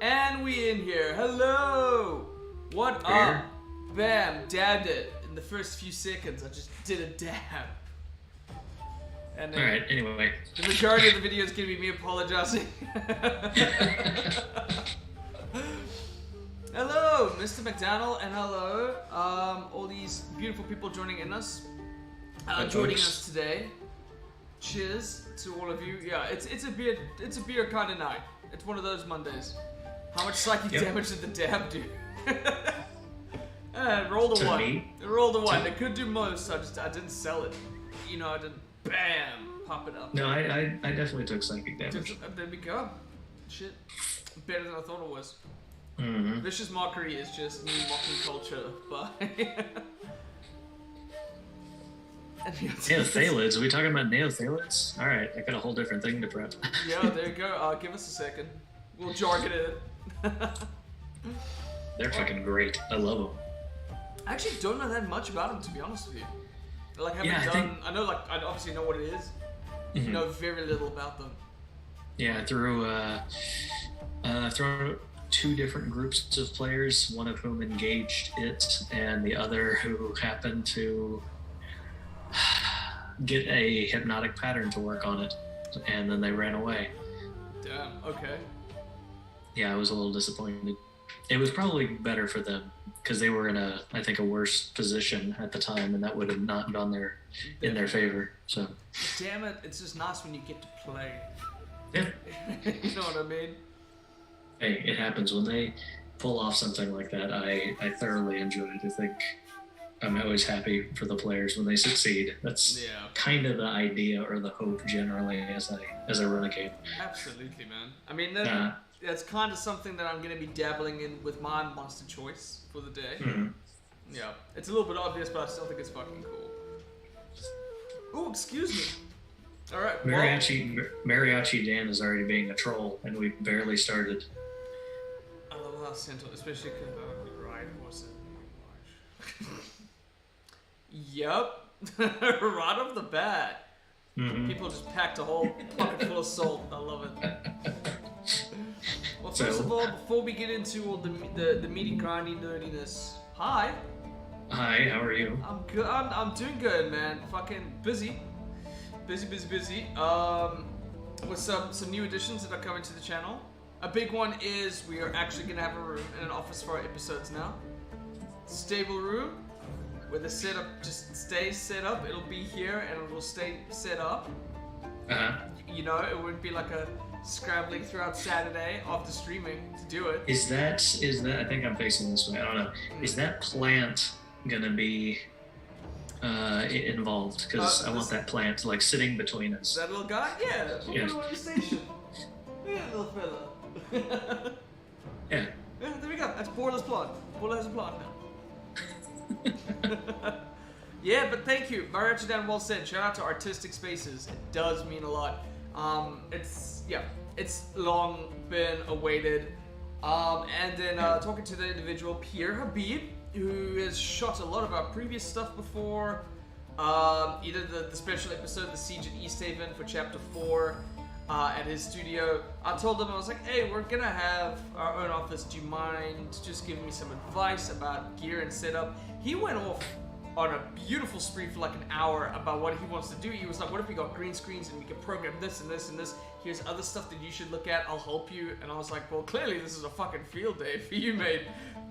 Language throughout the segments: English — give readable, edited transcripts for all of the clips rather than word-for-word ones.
And we in here. Hello! What up? Bam, dabbed it. In the first few seconds, I just did a dab. And then Alright, anyway. the majority of the video is going to be me apologizing. Hello, Mr. McDonald, and hello, all these beautiful people joining us today. Cheers to all of you. Yeah, it's a beer kind of night. It's one of those Mondays. How much psychic damage did the dab do? Rolled a one. It rolled a one. It could do most. I didn't sell it. I didn't. Bam, pop it up. No, I definitely took psychic damage. There we go. Shit, better than I thought it was. Mm-hmm. Vicious mockery is just me mocking culture, but. Neothalids? Are we talking about neothalids? Alright, I got a whole different thing to prep. Yeah, there you go. Give us a second. We'll jargon it. They're fucking great. I love them. I actually don't know that much about them, to be honest with you. Like, I know, like, I obviously know what it is. Mm-hmm. Know very little about them. Yeah, through two different groups of players, one of whom engaged it, and the other who happened to get a hypnotic pattern to work on it, and then they ran away. Damn, okay. Yeah, I was a little disappointed. It was probably better for them, because they were in a worse position at the time, and that would have not gone in their favor. So. Damn it! It's just nice when you get to play. Yeah. You know what I mean? Hey, it happens when they pull off something like that. I thoroughly enjoy it. I think I'm always happy for the players when they succeed. That's kind of the idea or the hope generally as I run a game. Absolutely, man. I mean, that's kind of something that I'm going to be dabbling in with my monster choice for the day. Mm-hmm. Yeah, it's a little bit obvious, but I still think it's fucking cool. Oh, excuse me. All right. Mariachi Dan is already being a troll, and we barely started. I love how Central, especially because the ride horse in March. Yep. Right off the bat. Mm-hmm. People just packed a whole pocket full of salt. I love it. Well, first of all, before we get into all the meaty, grindy nerdiness, hi. Hi, how are you? I'm good. I'm doing good, man. Fucking busy. Busy. With some new additions that are coming to the channel. A big one is we are actually gonna have a room and an office for our episodes now. Stable room where the setup just stays set up. It'll be here and it will stay set up. It wouldn't be like a scrambling throughout Saturday after streaming to do it. Is that? I think I'm facing this way. I don't know. Is that plant gonna be involved? Because I want that plant like sitting between us. That little guy? Yeah. We'll put him on the station. Yeah, little fella. Yeah. Yeah, there we go. That's Borla's plot. Borla has a plot now. Yeah, but thank you. Mariachi Dan well said. Shout out to Artistic Spaces. It does mean a lot. It's long been awaited. And then talking to the individual Pierre Habib, who has shot a lot of our previous stuff before. Either the special episode, The Siege at East Haven for Chapter 4 at his studio. I told him, I was like, hey, we're gonna have our own office. Do you mind just giving me some advice about gear and setup? He went off on a beautiful spree for like an hour about what he wants to do. He was like, what if we got green screens and we could program this and this and this? Here's other stuff that you should look at. I'll help you. And I was like, well, clearly this is a fucking field day for you, mate.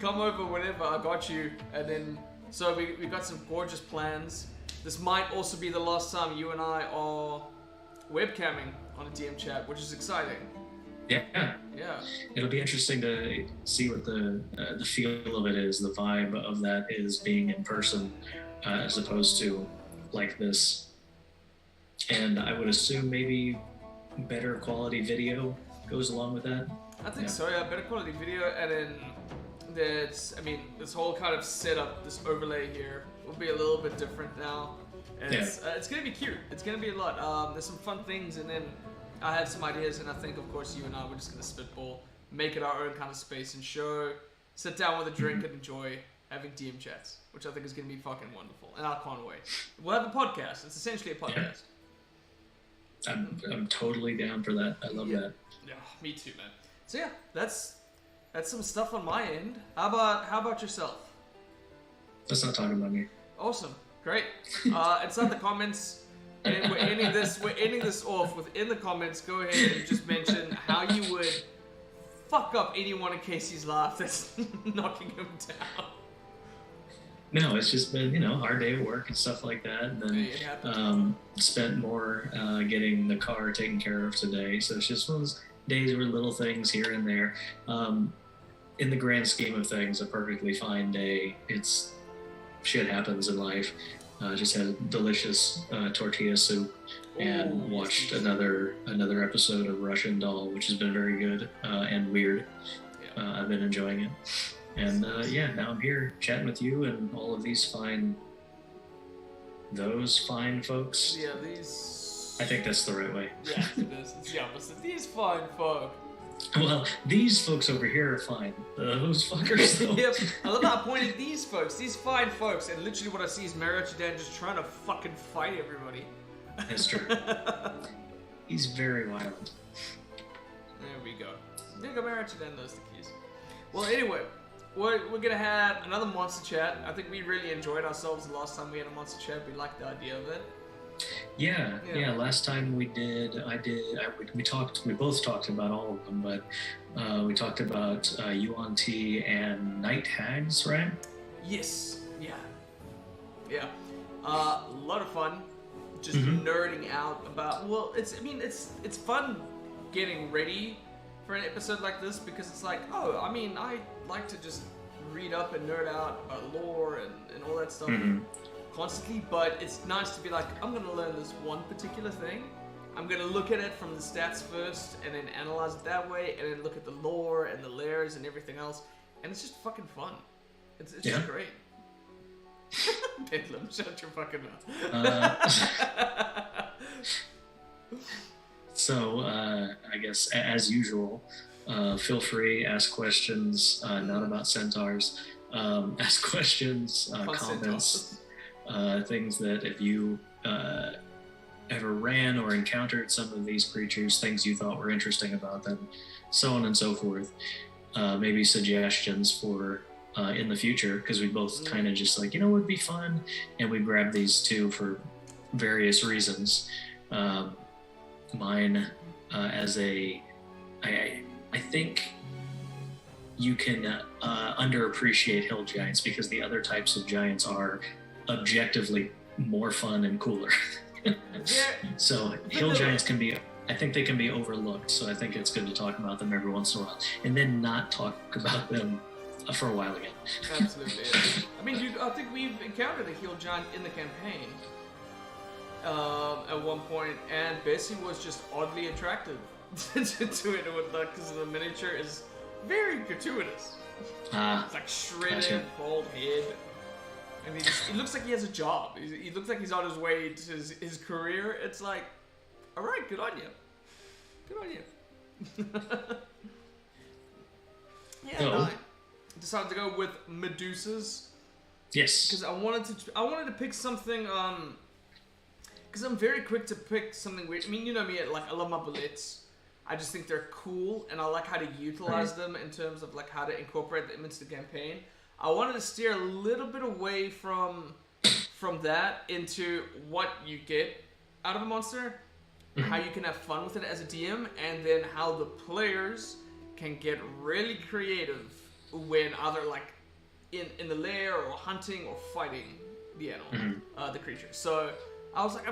Come over whenever. I got you. And then, so we got some gorgeous plans. This might also be the last time you and I are webcamming on a DM chat, which is exciting. Yeah. It'll be interesting to see what the feel of it is, the vibe of that is being in person as opposed to like this. And I would assume maybe better quality video goes along with that. I think so, yeah. Better quality video, and then this whole kind of setup, this overlay here will be a little bit different now. And it's gonna be cute. It's gonna be a lot. There's some fun things, and then I have some ideas, and I think, of course, you and I, we're just going to spitball, make it our own kind of space and show, sit down with a drink and enjoy having DM chats, which I think is going to be fucking wonderful, and I can't wait. We'll have a podcast. It's essentially a podcast. I'm totally down for that. I love that. Yeah, me too, man. So yeah, that's That's some stuff on my end. How about yourself? Let's not talk about me. Awesome. Great. Inside the comments, and we're ending this off within the comments. Go ahead and just mention how you would fuck up anyone in Casey's life that's knocking him down. No, it's just been, hard day at work and stuff like that. And then spent more getting the car taken care of today. So it's just one of those days where little things here and there. In the grand scheme of things, a perfectly fine day. It's shit happens in life. Just had a delicious tortilla soup and watched another episode of Russian Doll, which has been very good and weird. I've been enjoying it. And now I'm here chatting with you and all of those fine folks. Yeah, these... I think that's the right way. Yeah, it is. It's the opposite. These fine folk. Well, these folks over here are fine. Those fuckers, though. Yep. I love how I pointed these folks, these fine folks, and literally what I see is Mariachi Dan just trying to fucking fight everybody. That's true. He's very violent. There we go. There you go, Mariachi Dan knows the keys. Well, anyway, we're gonna have another monster chat. I think we really enjoyed ourselves the last time we had a monster chat. We liked the idea of it. Yeah. Last time we both talked about all of them, but we talked about UNT and night hags, right? Yes. Yeah. A lot of fun. Just nerding out about. Well, it's fun getting ready for an episode like this because it's like, I like to just read up and nerd out about lore and all that stuff. Constantly, but it's nice to be like, I'm gonna learn this one particular thing. I'm gonna look at it from the stats first, and then analyze it that way, and then look at the lore and the layers and everything else, and it's just fucking fun. It's just great. Bedlam, shut your fucking mouth. So, I guess as usual, feel free, ask questions, not about centaurs. Ask questions, comments. Things that if you ever ran or encountered some of these creatures, things you thought were interesting about them, so on and so forth. Maybe suggestions for in the future, because we both kind of just like, would be fun, and we grabbed these two for various reasons. Mine as I think you can underappreciate hill giants because the other types of giants are objectively more fun and cooler. So hill giants I think they can be overlooked, so I think it's good to talk about them every once in a while and then not talk about them for a while again. Absolutely. I think we've encountered a hill giant in the campaign at one point, and Bessie was just oddly attractive to it because the miniature is very gratuitous. It's like shredded, bald head. And he looks like he has a job. He looks like he's on his way to his career. It's like, all right, good on you. Good on you. I decided to go with Medusas. Yes. Because I wanted to pick something. Because I'm very quick to pick something weird. I mean, you know me. I love my bullets. I just think they're cool, and I like how to utilize them in terms of like how to incorporate them into the campaign. I wanted to steer a little bit away from that into what you get out of a monster, how you can have fun with it as a DM, and then how the players can get really creative when either like in the lair or hunting or fighting the animal, the creature. So I was like,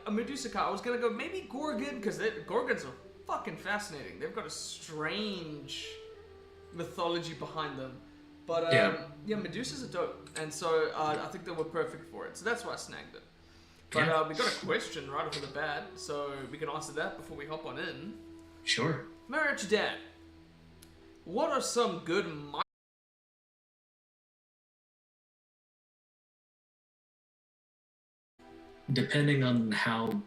a Medusa card. I was gonna go maybe Gorgon because Gorgons are fucking fascinating. They've got a strange mythology behind them. But Medusas are dope, and so I think they were perfect for it. So that's why I snagged it. But we got a question right off of the bat, so we can answer that before we hop on in. Sure. Marriage Dad, what are some good depending on how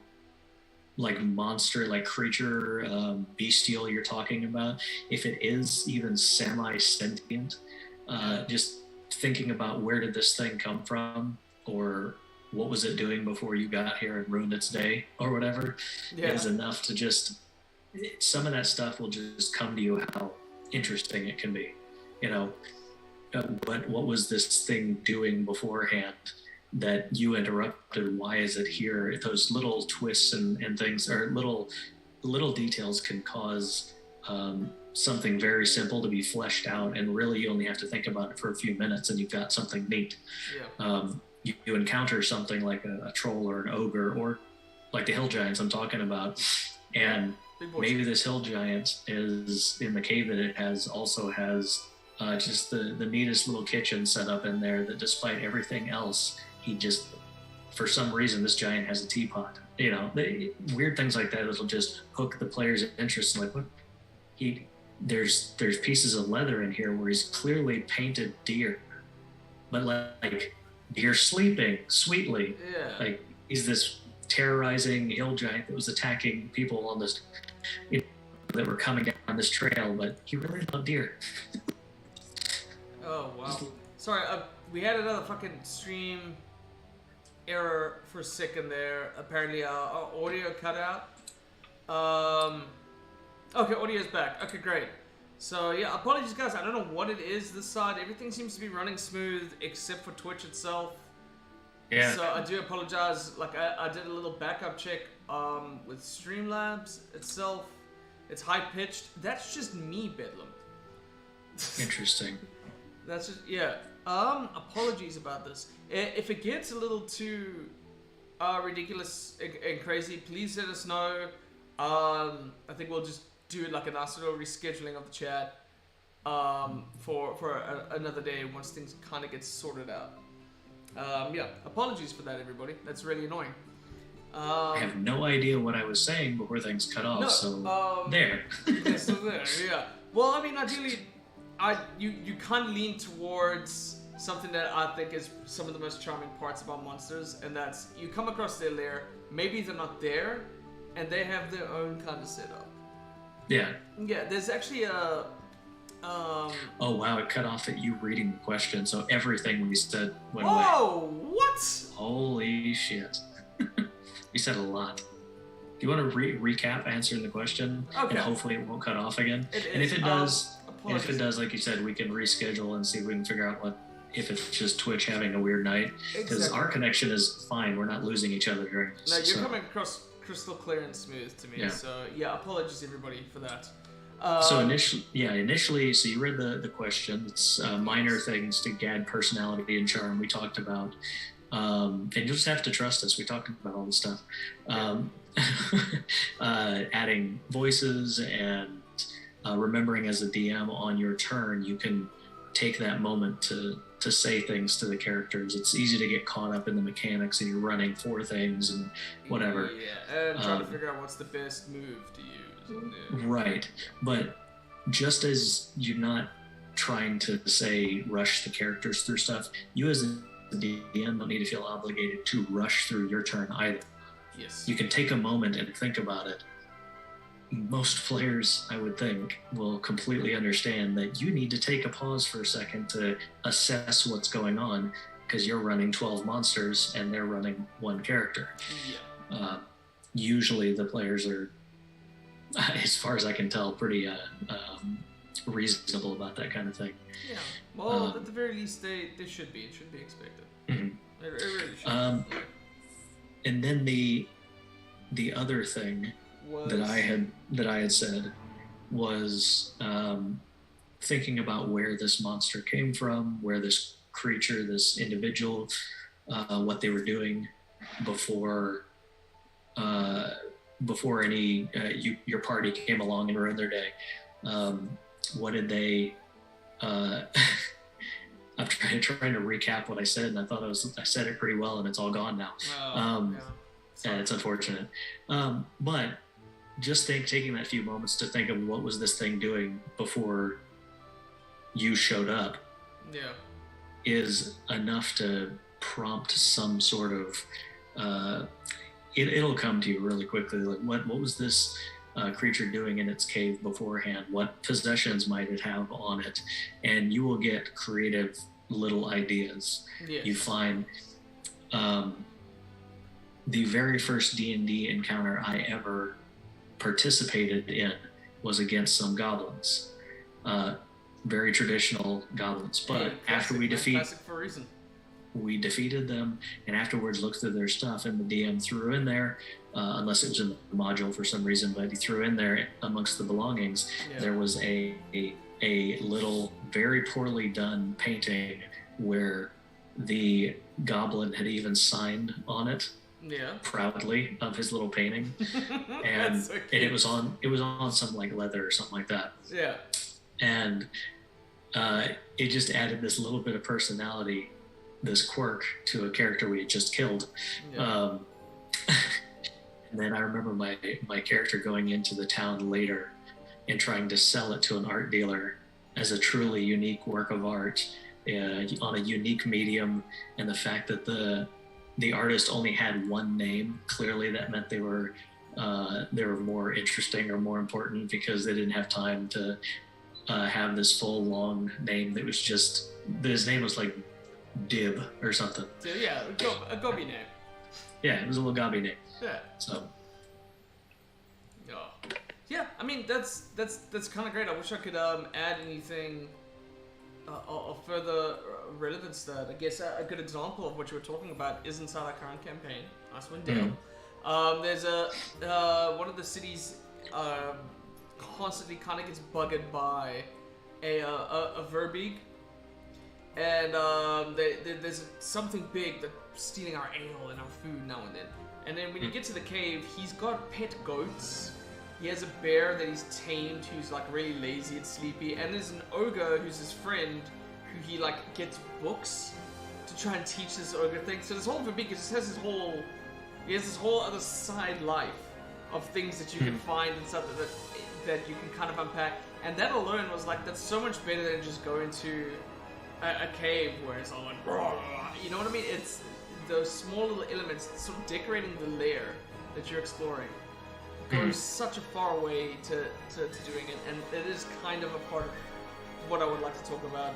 monster, creature, bestial you're talking about, if it is even semi-sentient, just thinking about where did this thing come from, or what was it doing before you got here and ruined its day, or whatever, is enough to just, some of that stuff will just come to you how interesting it can be. you know, what was this thing doing beforehand that you interrupted? Why is it here? Those little twists and things, or little details, can cause something very simple to be fleshed out, and really you only have to think about it for a few minutes and you've got something neat. Yeah. You encounter something like a troll or an ogre, or like the hill giants I'm talking about, and maybe this hill giant is in the cave that it also has just the neatest little kitchen set up in there, that despite everything else, he just, for some reason, this giant has a teapot. You know, weird things like that that'll just hook the player's interest. Like, what? There's pieces of leather in here where he's clearly painted deer, but like deer sleeping sweetly. Yeah. Like, he's this terrorizing hill giant that was attacking people on this, that were coming down this trail, but he really loved deer. Oh wow. Sorry, we had another fucking stream error for a second there. Apparently our audio cut out. Okay, audio's back. Okay, great. So yeah, apologies guys, I don't know what it is this side. Everything seems to be running smooth except for Twitch itself. Yeah. So I do apologize. Like I did a little backup check with Streamlabs itself. It's high pitched. That's just me, Bedlam. Interesting. That's just, yeah. Apologies about this. If it gets a little too ridiculous and crazy, please let us know. I think we'll just do like a nice little rescheduling of the chat for another day once things kind of get sorted out. Yeah, apologies for that, everybody. That's really annoying. I have no idea what I was saying before things cut off, there. They're still there, yeah. Well, I mean, ideally, you kind of lean towards something that I think is some of the most charming parts about monsters, and that's you come across their lair, maybe they're not there, and they have their own kind of setup. Yeah. Yeah, there's actually a... oh wow, it cut off at you reading the question, so everything we said went away. Oh, what? Holy shit. You said a lot. Do you want to recap answering the question? Okay. And hopefully it won't cut off again? And if it does, like you said, we can reschedule and see if we can figure out if it's just Twitch having a weird night. Because our connection is fine. We're not losing each other during this. No, you're coming across crystal clear and smooth to me. Yeah. So yeah, apologies everybody for that. So initially, so you read the question. It's minor things to add personality and charm. We talked about, and you'll just have to trust us. We talked about all this stuff. Adding voices and remembering as a DM on your turn, you can take that moment to say things to the characters. It's easy to get caught up in the mechanics and you're running for things and whatever. Yeah, and trying to figure out what's the best move to use. Right, but just as you're not trying to say rush the characters through stuff, you as a DM don't need to feel obligated to rush through your turn either. Yes. You can take a moment and think about it. Most players, I would think, will completely understand that you need to take a pause for a second to assess what's going on, because you're running 12 monsters and they're running one character. Yeah. Usually the players are, as far as I can tell, pretty reasonable about that kind of thing. Yeah. Well, at the very least, they should be. It should be expected. Mm-hmm. It really should. And then the other thing that I had said was thinking about where this monster came from, where this creature, this individual, what they were doing before any your party came along and ruined their day. What did they? I'm trying to recap what I said, and I thought I said it pretty well, and it's all gone now. And it's unfortunate. But just taking that few moments to think of what was this thing doing before you showed up, is enough to prompt some sort of. It'll come to you really quickly. Like what was this creature doing in its cave beforehand? What possessions might it have on it? And you will get creative little ideas. Yes. You find the very first D&D encounter I ever participated in was against some goblins. very traditional goblins. But Hey, after classic for a reason. we defeated them, and afterwards looked through their stuff, and the DM threw in there, unless it was in the module for some reason, but he threw in there amongst the belongings, there was a little, very poorly done painting where the goblin had even signed on it. Yeah. Proudly of his little painting, and, so and it was on some like leather or something like that. Yeah. And it just added this little bit of personality, this quirk to a character we had just killed. Yeah. And then I remember my character going into the town later and trying to sell it to an art dealer as a truly unique work of art on a unique medium, and the fact that the artist only had one name, clearly that meant they were more interesting or more important, because they didn't have time to have this full long name that was just, his name was like Dib or something. Yeah, a gobby name. Yeah, it was a little gobby name. Yeah. So. Oh. Yeah, I mean that's kind of great. I wish I could add anything of further relevance to that. I guess a good example of what you were talking about is inside our current campaign, Icewind Dale. Mm-hmm. There's one of the cities constantly kind of gets buggered by a Verbeeg, and there's something big that's stealing our ale and our food now and then. And then when you get to the cave, he's got pet goats. He has a bear that he's tamed who's like really lazy and sleepy, and there's an ogre who's his friend who he like gets books to try and teach this ogre thing. So this whole Verbeeg just has this whole other side life of things that you can find and stuff that you can kind of unpack. And that alone was like, that's so much better than just going to a cave where it's all like, you know what I mean? It's those small little elements, sort of decorating the lair that you're exploring, goes such a far way to doing it, and it is kind of a part of what I would like to talk about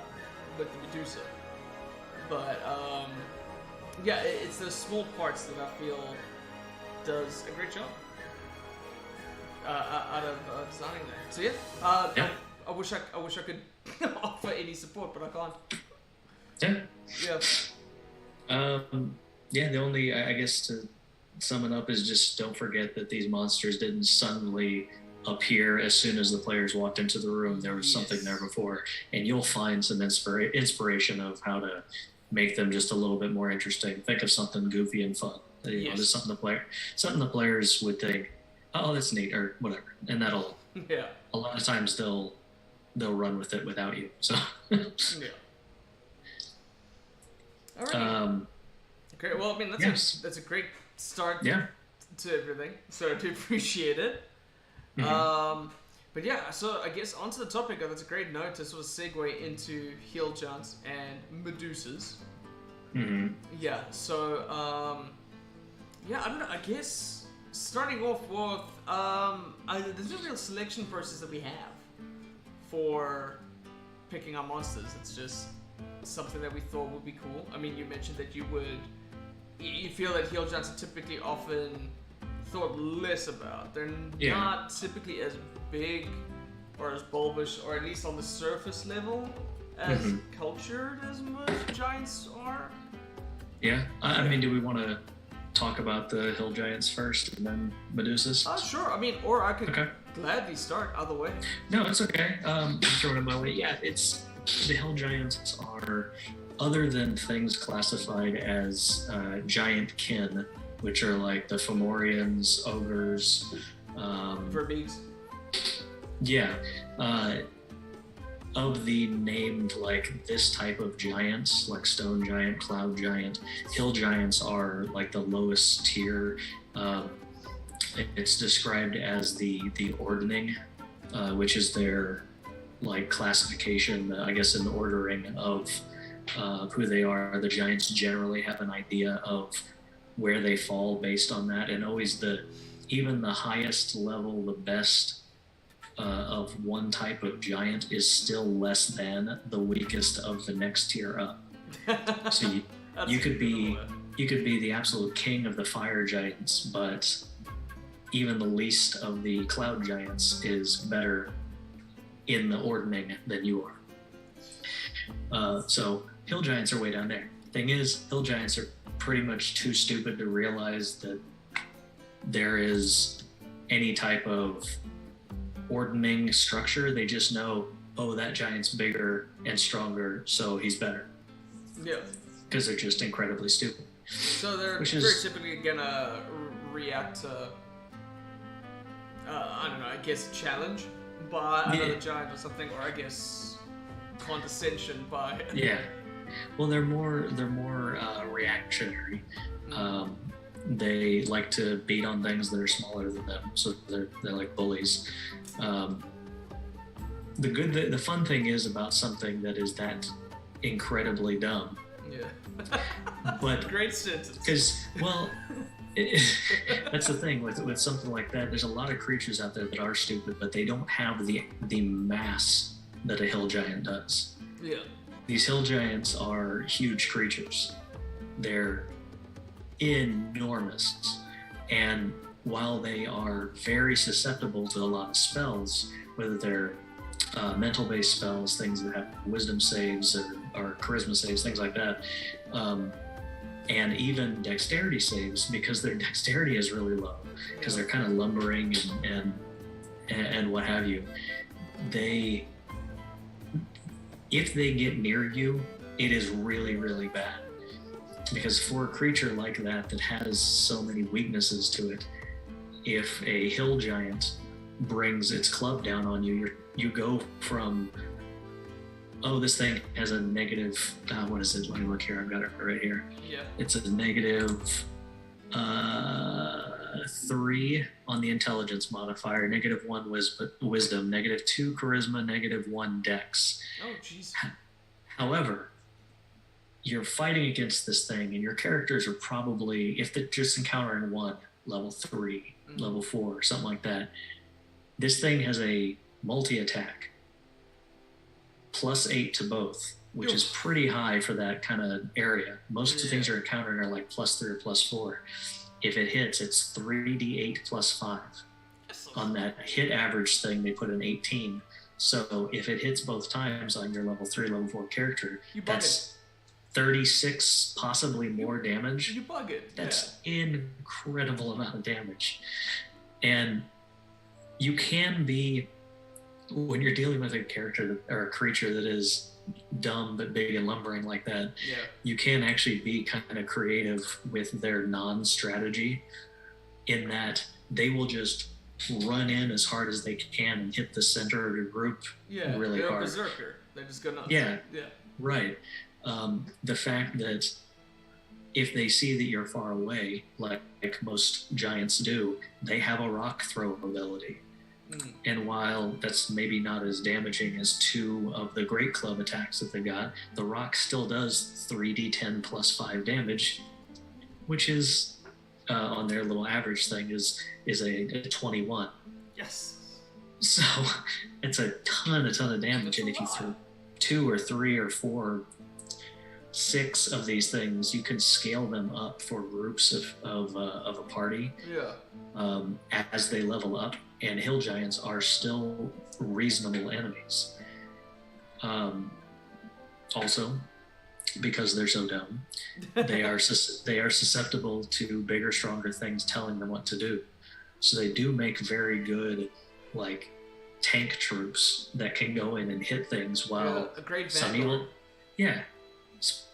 with the Medusa. But yeah, it's those small parts that I feel does a great job out of designing that. So yeah, I wish I could offer any support, but I can't. Yeah, the only, I guess, to sum it up is just don't forget that these monsters didn't suddenly appear as soon as the players walked into the room. There was something there before, and you'll find some inspiration of how to make them just a little bit more interesting. Think of something goofy and fun. You know, just something the players would think, oh, that's neat, or whatever, and that'll. Yeah. A lot of times they'll run with it without you. So. Yeah. All right. Great. Well, I mean, that's a great start to everything. So I do appreciate it. Mm-hmm. But yeah, so I guess onto the topic. That's a great note to sort of segue into heel giants and Medusas. Mm-hmm. Yeah. So yeah, I don't know. I guess starting off with there's no real selection process that we have for picking our monsters. It's just something that we thought would be cool. I mean, you mentioned that you feel that heel giants are typically often thought less about. They're not typically as big or as bulbous, or at least on the surface level, as cultured as most giants are. Yeah. I mean, do we want to talk about the hill giants first and then Medusas? Sure. I mean, or I could gladly start either way. No, it's okay. I'm throwing it my way. Yeah, the hill giants are, other than things classified as giant kin, which are like the Fomorians, ogres, Verbeegs. Yeah. Of the named, like, this type of giants, like stone giant, cloud giant, hill giants are like the lowest tier. It's described as the ordning, which is their like classification, I guess, in the ordering of who they are. The giants generally have an idea of where they fall based on that, and always even the highest level, the best of one type of giant is still less than the weakest of the next tier up. So you could be the absolute king of the fire giants, but even the least of the cloud giants is better in the ordning than you are. So hill giants are way down there. Thing is, hill giants are pretty much too stupid to realize that there is any type of ordning structure. They just know, oh, that giant's bigger and stronger, so he's better. Yeah. Because they're just incredibly stupid. So they're very typically gonna react to, I don't know, I guess challenge by another giant or something, or I guess condescension by. Yeah. Well, they're more reactionary. They like to beat on things that are smaller than them, so they're like bullies. The fun thing is about something that is that incredibly dumb. Yeah. But great sentence. Because that's the thing with something like that. There's a lot of creatures out there that are stupid, but they don't have the mass that a hill giant does. Yeah. These hill giants are huge creatures. They're enormous, and while they are very susceptible to a lot of spells, whether they're mental-based spells, things that have wisdom saves or charisma saves, things like that, and even dexterity saves, because their dexterity is really low, because they're kind of lumbering and what have you. If they get near you, it is really, really bad. Because for a creature like that has so many weaknesses to it, if a hill giant brings its club down on you, you go from, oh, this thing has a negative, what is it? Let me look here. I've got it right here. Yeah. It's a negative 3 on the intelligence modifier, -1 wisdom, -2 charisma, -1 dex. Oh, jeez. However, you're fighting against this thing, and your characters are probably, if they're just encountering one, level 3, level 4, something like that. This thing has a multi-attack, +8 to both, which is pretty high for that kind of area. Most of the things you're encountering are like +3 or +4. If it hits, it's 3d8 +5. On that hit average thing, they put an 18. So if it hits both times on your level 3, level 4 character, that's 36, possibly more damage. You bug it. That's incredible amount of damage. And you can be, when you're dealing with a character or a creature that is dumb but big and lumbering like that, you can actually be kind of creative with their non-strategy, in that they will just run in as hard as they can and hit the center of your group really they're hard. A berserker. They're just gonna. Yeah. Right. The fact that if they see that you're far away, like most giants do, they have a rock throw ability. And while that's maybe not as damaging as 2 of the great club attacks that they've got, the rock still does 3d10 +5 damage, which is on their little average thing is a 21. Yes. So it's a ton of damage. And if you throw 2 or 3 or 4, 6 of these things, you can scale them up for groups of a party. As they level up. And hill giants are still reasonable enemies. Also, because they're so dumb, they are susceptible to bigger, stronger things telling them what to do. So they do make very good, like, tank troops that can go in and hit things, while a great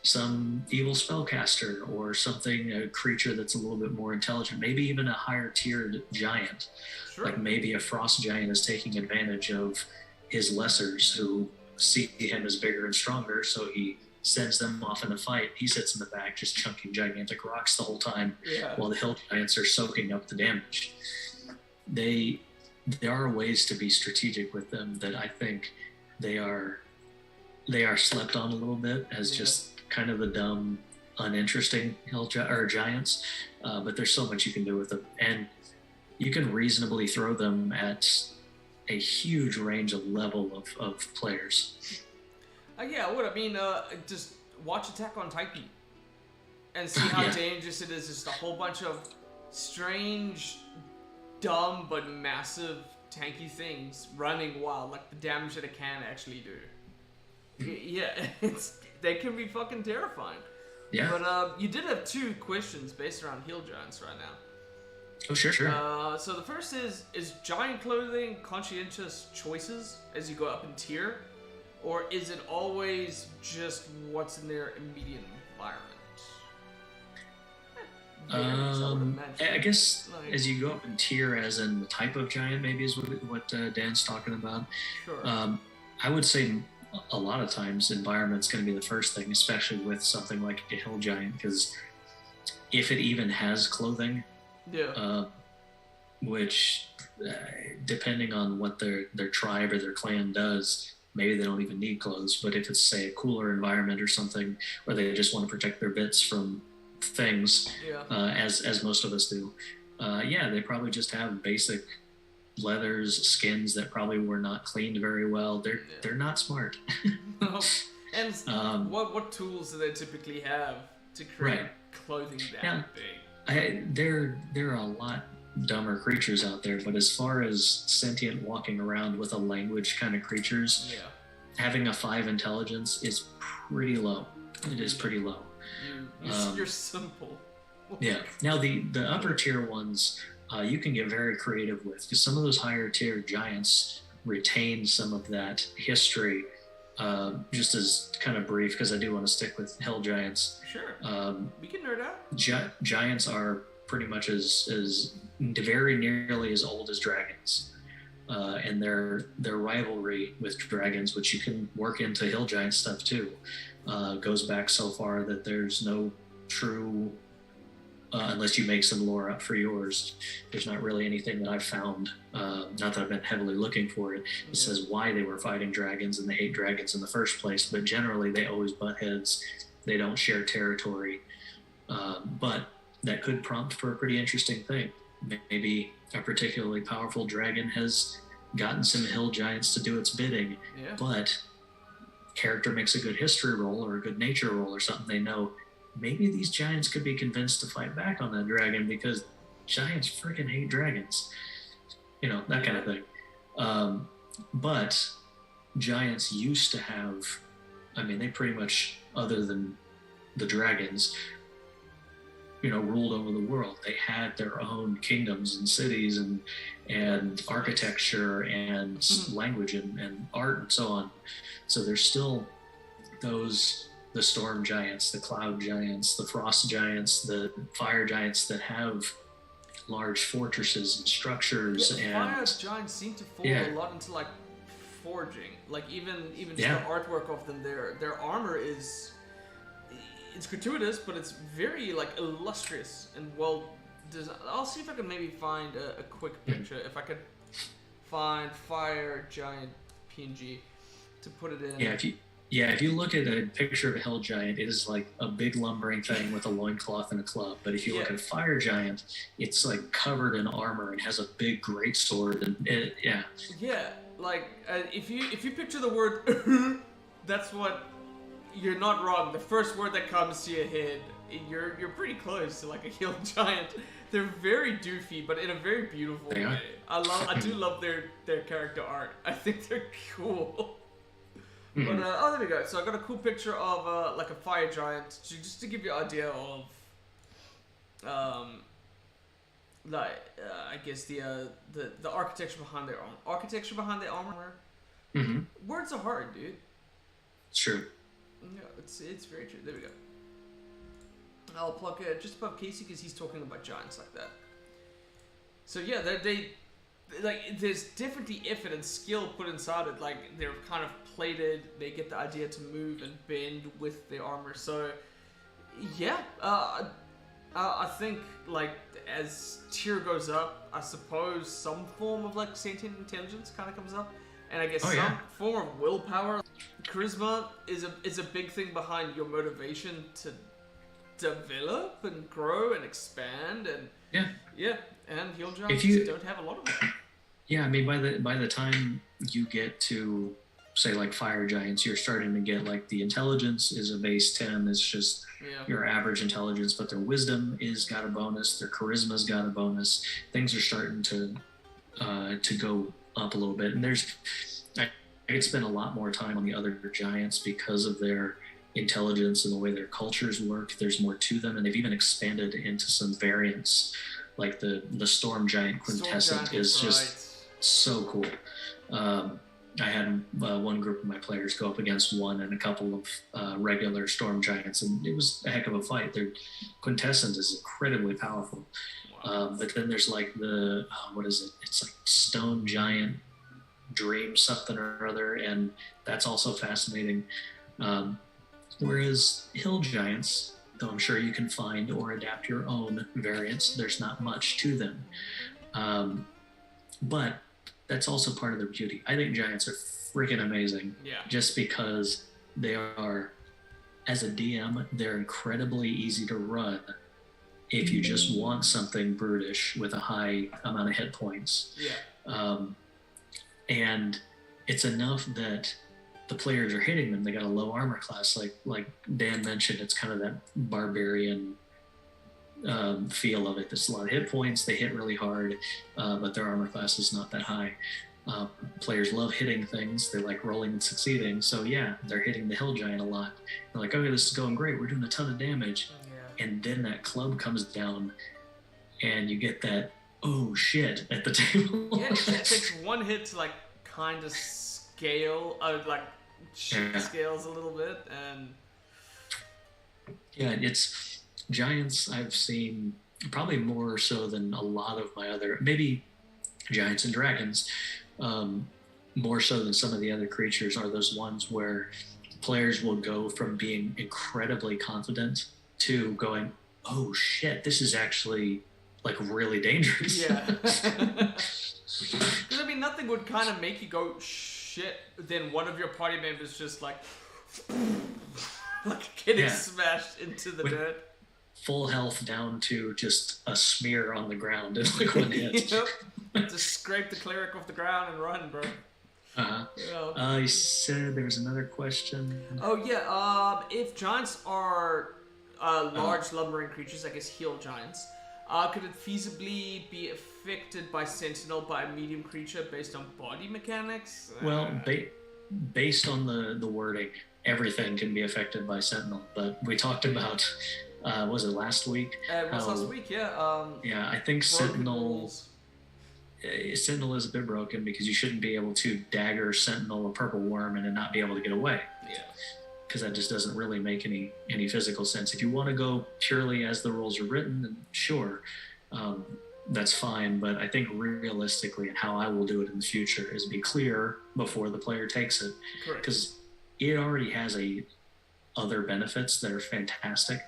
some evil spellcaster or something, a creature that's a little bit more intelligent, maybe even a higher tiered giant. Like maybe a frost giant is taking advantage of his lessers who see him as bigger and stronger, so he sends them off in a fight. He sits in the back just chunking gigantic rocks the whole time, while the hill giants are soaking up the damage. There are ways to be strategic with them that I think they are slept on a little bit as just kind of the dumb, uninteresting giants. But there's so much you can do with them, and you can reasonably throw them at a huge range of level of players. Just watch Attack on Titan and see how dangerous it is. Just a whole bunch of strange, dumb, but massive tanky things running wild, like the damage that it can actually do. Yeah, they can be fucking terrifying. Yeah. But you did have 2 questions based around hill giants right now. Oh, sure. So the first is giant clothing conscientious choices as you go up in tier, or is it always just what's in their immediate environment? I guess as you go up in tier, as in the type of giant, maybe is what Dan's talking about. Sure. I would say a lot of times environment's going to be the first thing, especially with something like a hill giant, because if it even has clothing, which depending on what their tribe or their clan does, maybe they don't even need clothes. But if it's, say, a cooler environment or something, or they just want to protect their bits from things, as most of us do, they probably just have basic leathers, skins that probably were not cleaned very well. They're not smart. And what tools do they typically have to create clothing that big? There are a lot dumber creatures out there, but as far as sentient walking around with a language kind of creatures, having a 5 intelligence is pretty low. It is pretty low. You're simple. Yeah. Now the upper tier ones, you can get very creative with, because some of those higher tier giants retain some of that history. Just as kind of brief, because I do want to stick with hill giants. Sure. We can nerd out. Giants are pretty much as very nearly as old as dragons, and their rivalry with dragons, which you can work into hill giant stuff too, goes back so far that there's no true, unless you make some lore up for yours, there's not really anything that I've found, not that I've been heavily looking for it, that says why they were fighting dragons and they hate dragons in the first place. But generally they always butt heads. They don't share territory, but that could prompt for a pretty interesting thing. Maybe a particularly powerful dragon has gotten some hill giants to do its bidding, but character makes a good history roll or a good nature roll or something, they know maybe these giants could be convinced to fight back on that dragon because giants freaking hate dragons. That kind of thing. But giants used to have, they pretty much, other than the dragons, ruled over the world. They had their own kingdoms and cities and architecture and language and art and so on. So there's still the storm giants, the cloud giants, the frost giants, the fire giants that have large fortresses and structures. Fire giants seem to fall a lot into like forging. Like even just the artwork of them, their armor is, it's gratuitous, but it's very like illustrious and well designed. I'll see if I can maybe find a quick picture. If I could find fire giant PNG to put it in. If you look at a picture of a hill giant, it is like a big lumbering thing with a loincloth and a club. But if you look at a fire giant, it's like covered in armor and has a big great sword. And if you picture the word, that's what. You're not wrong. The first word that comes to your head, you're pretty close to like a hill giant. They're very doofy, but in a very beautiful way. I do love their character art. I think they're cool. But there we go. So I got a cool picture of like a fire giant, just to give you an idea of, I guess the architecture behind their armor. Architecture behind their armor. Words are hard, dude. It's true. Yeah, it's very true. There we go. I'll plug it just above Casey because he's talking about giants like that. So yeah, they like there's definitely effort and skill put inside it. Like they're kind of plated. They get the idea to move and bend with their armor. So yeah, I think like as tier goes up, I suppose some form of like sentient intelligence kind of comes up, and I guess some form of willpower. Charisma is a big thing behind your motivation to develop and grow and expand and and hill giants don't have a lot of that. Yeah, by the time you get to say like fire giants, you're starting to get like the intelligence is a base 10. It's just your average intelligence, but their wisdom is got a bonus. Their charisma's got a bonus. Things are starting to go up a little bit, and there's. could spend a lot more time on the other giants because of their intelligence and the way their cultures work. There's more to them, and they've even expanded into some variants, like the storm giant quintessent is just so cool. I had one group of my players go up against one and a couple of regular storm giants, and it was a heck of a fight. Their quintessent is incredibly powerful. But then there's like the what is it? It's like stone giant dream something or other, and that's also fascinating. Whereas hill giants, though I'm sure you can find or adapt your own variants, there's not much to them. But that's also part of their beauty. I think giants are freaking amazing. Yeah. Just because they are, as a DM, they're incredibly easy to run if you just want something brutish with a high amount of hit points. Yeah. And it's enough that the players are hitting them. They got a low armor class, like Dan mentioned. It's kind of that barbarian feel of it. There's a lot of hit points. They hit really hard, but their armor class is not that high. Players love hitting things. They like rolling and succeeding. So yeah, they're hitting the hill giant a lot. They're like, okay, this is going great. We're doing a ton of damage. Yeah. And then that club comes down, and you get that oh shit at the table. Yeah, it takes one hit to like kind of scale, like scales a little bit, and yeah, it's giants. I've seen probably more so than a lot of my other, maybe giants and dragons, more so than some of the other creatures, are those ones where players will go from being incredibly confident to going, oh shit, this is actually like really dangerous. Yeah. Because I mean, nothing would kind of make you go shit than one of your party members just like getting smashed into the dirt. Full health down to just a smear on the ground in like one hit. Yep. Just scrape the cleric off the ground and run, bro. You said there was another question. Oh yeah. If giants are large lumbering creatures, I guess hill giants, could it feasibly be affected by Sentinel by a medium creature based on body mechanics? Well, based on the wording, everything can be affected by Sentinel. But we talked about, was it last week? It was last week, yeah. Yeah, I think Sentinel is a bit broken because you shouldn't be able to dagger Sentinel a purple worm and then not be able to get away. Yeah. Because that just doesn't really make any physical sense. If you want to go purely as the rules are written, then sure, that's fine. But I think realistically, and how I will do it in the future, is be clear before the player takes it. Correct. Because it already has other benefits that are fantastic,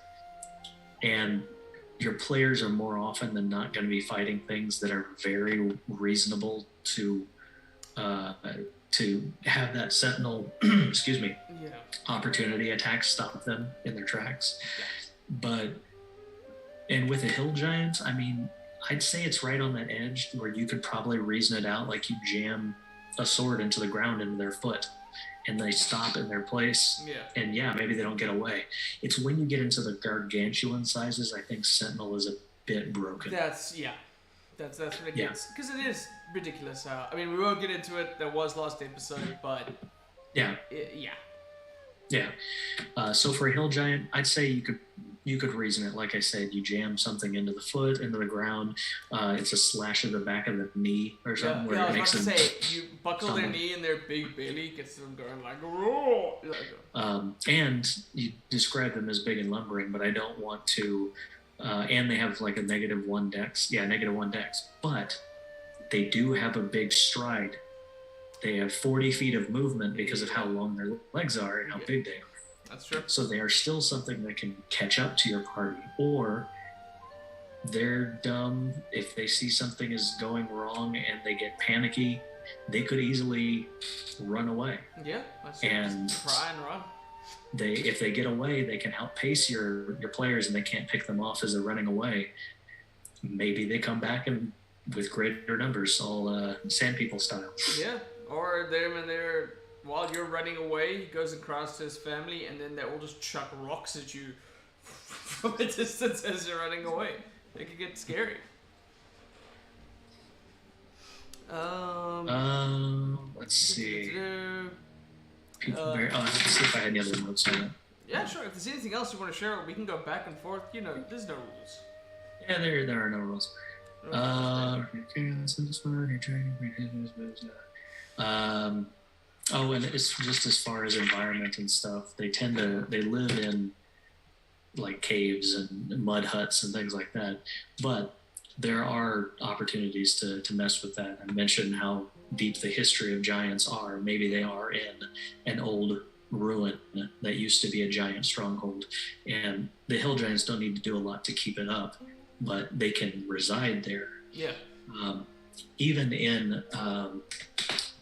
and your players are more often than not going to be fighting things that are very reasonable to have that Sentinel, opportunity attack stop them in their tracks. Yeah. And with a hill giant, I mean, I'd say it's right on that edge where you could probably reason it out, like you jam a sword into the ground into their foot and they stop in their place. Yeah. And yeah, maybe they don't get away. It's when you get into the gargantuan sizes, I think Sentinel is a bit broken. That's when it gets, because it is ridiculous. I mean, we won't get into it. There was last episode, but yeah. So for a hill giant, I'd say you could reason it. Like I said, you jam something into the foot, into the ground. It's a slash of the back of the knee or something. Yeah, I was about to say, you buckle their knee and their big belly gets them going like, roar. And you describe them as big and lumbering, but I don't want to. And they have like a -1 dex. Yeah, -1 dex. But they do have a big stride. They have 40 feet of movement because of how long their legs are and how big they are. That's true. So they are still something that can catch up to your party. Or they're dumb. If they see something is going wrong and they get panicky, they could easily run away. Yeah, and try and run. If they get away, they can outpace your players and they can't pick them off as they're running away. Maybe they come back and with greater numbers, all Sand People style. Yeah, or they're while you're running away, he goes across to his family, and then they all just chuck rocks at you from a distance as you're running away. It could get scary. Let's see. Let's see if I had any other notes on it. Yeah, sure. If there's anything else you want to share, we can go back and forth. You know, there's no rules. Yeah, there are no rules. And it's just as far as environment and stuff. They live in like caves and mud huts and things like that. But there are opportunities to mess with that. I mentioned how deep the history of giants are. Maybe they are in an old ruin that used to be a giant stronghold, and the hill giants don't need to do a lot to keep it up, but they can reside there. Yeah. Even in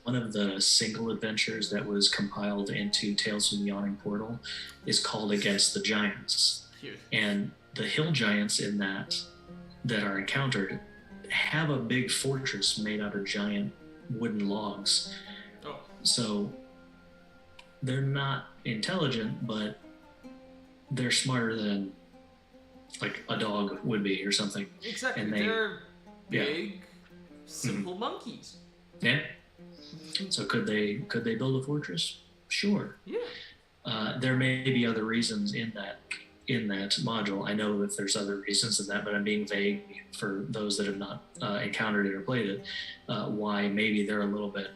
one of the single adventures that was compiled into Tales from the Yawning Portal is called Against the Giants. Cute. And the hill giants in that are encountered have a big fortress made out of giant wooden logs. Oh. So they're not intelligent, but they're smarter than like a dog would be or something. Exactly. And they're big, simple monkeys. Yeah. So could they build a fortress? Sure. Yeah. There may be other reasons in that module. I know that there's other reasons in that, but I'm being vague for those that have not encountered it or played it. Why maybe they're a little bit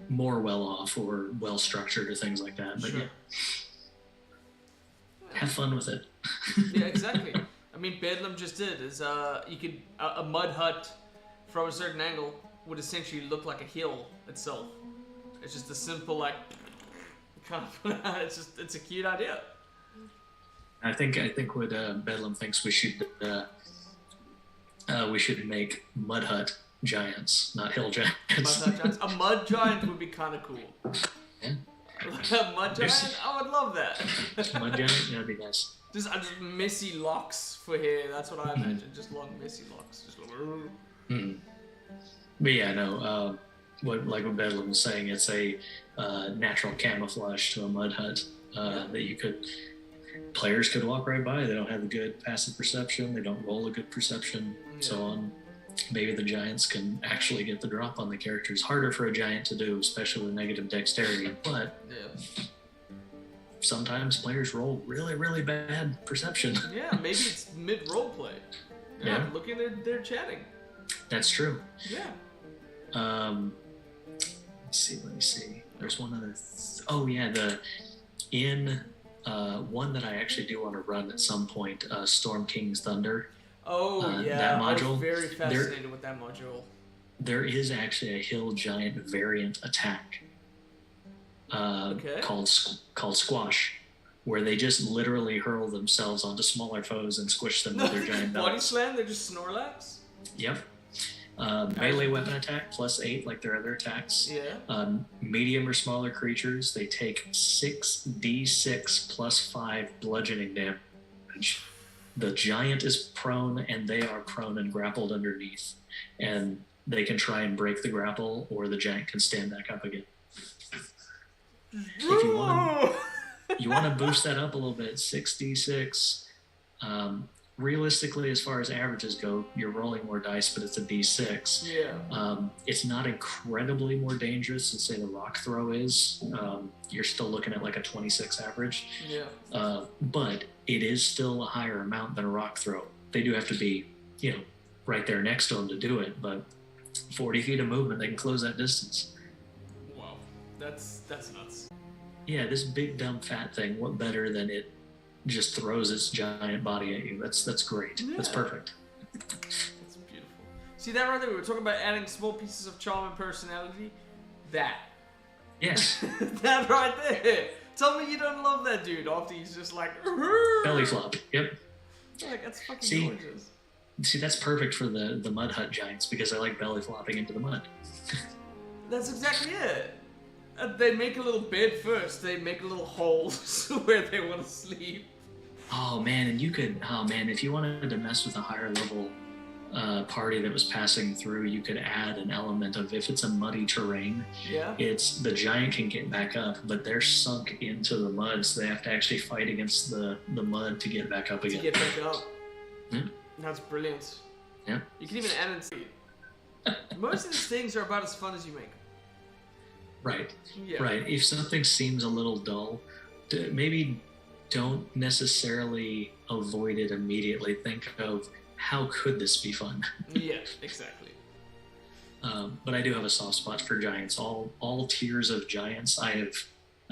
more well off or well structured or things like that. But sure. Yeah, have fun with it. Yeah, exactly. I mean, Bedlam just did is you could a mud hut from a certain angle would essentially look like a hill itself. It's just a simple like kind of it's a cute idea. I think what Bedlam thinks we should make mud hut giants, not hill giants. Mud hut giants. A mud giant would be kind of cool. Yeah. A mud giant, I would love that. Mud giant, that'd be nice. Just messy locks for hair. That's what I imagine. Just long messy locks. Just like. But yeah, no. What Bedlam was saying, it's a natural camouflage to a mud hut that players could walk right by. They don't have a good passive perception. They don't roll a good perception, so on. Maybe the giants can actually get the drop on the characters. Harder for a giant to do, especially with negative dexterity, but sometimes players roll really, really bad perception. Yeah, maybe it's mid-role play. Yeah. Look at they're chatting. That's true. Yeah. Let me see. There's one other. One that I actually do want to run at some point. Storm King's Thunder. Oh yeah, that module. I was very fascinated with that module. There is actually a hill giant variant attack called Squash, where they just literally hurl themselves onto smaller foes and squish them with their giant belts. Body slam? They're just Snorlax? Yep. Melee weapon attack +8 like their other attacks. Yeah. Medium or smaller creatures, they take 6d6 +5 bludgeoning damage. The giant is prone and they are prone and grappled underneath. And they can try and break the grapple or the giant can stand back up again. If you want to boost that up a little bit, 6d6. Realistically, as far as averages go, you're rolling more dice, but it's a d6. Yeah. It's not incredibly more dangerous than, say, the rock throw is. You're still looking at like a 26 average. Yeah. But it is still a higher amount than a rock throw. They do have to be, right there next to them to do it, but 40 feet of movement, they can close that distance. Wow. That's nuts. Yeah, this big, dumb, fat thing, what better than it just throws its giant body at you? That's great. Yeah. That's perfect. That's beautiful. See that right there? We were talking about adding small pieces of charm and personality. That. Yes. That right there. Tell me you don't love that dude after he's just like belly flop. Yep. Like that's fucking gorgeous. See, that's perfect for the mud hut giants because I like belly flopping into the mud. That's exactly it. They make a little bed first. They make a little holes where they want to sleep. Oh man, and if you wanted to mess with a higher level party that was passing through, you could add an element of, if it's a muddy terrain, it's the giant can get back up, but they're sunk into the mud, so they have to actually fight against the mud to get back up again. To get back up. Yeah. That's brilliant. Yeah. You can even end in speed. Most of these things are about as fun as you make. Right. Yeah. Right. If something seems a little dull, maybe don't necessarily avoid it immediately. Think of how could this be fun? Yeah, exactly. But I do have a soft spot for giants. All tiers of giants, I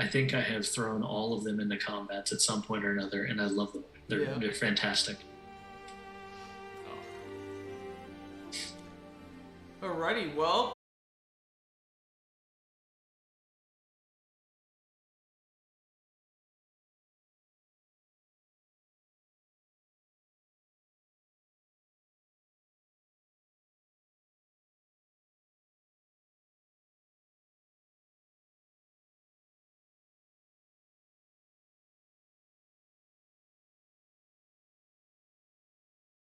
think I have thrown all of them into combats at some point or another, and I love them. They're fantastic. Alrighty, well,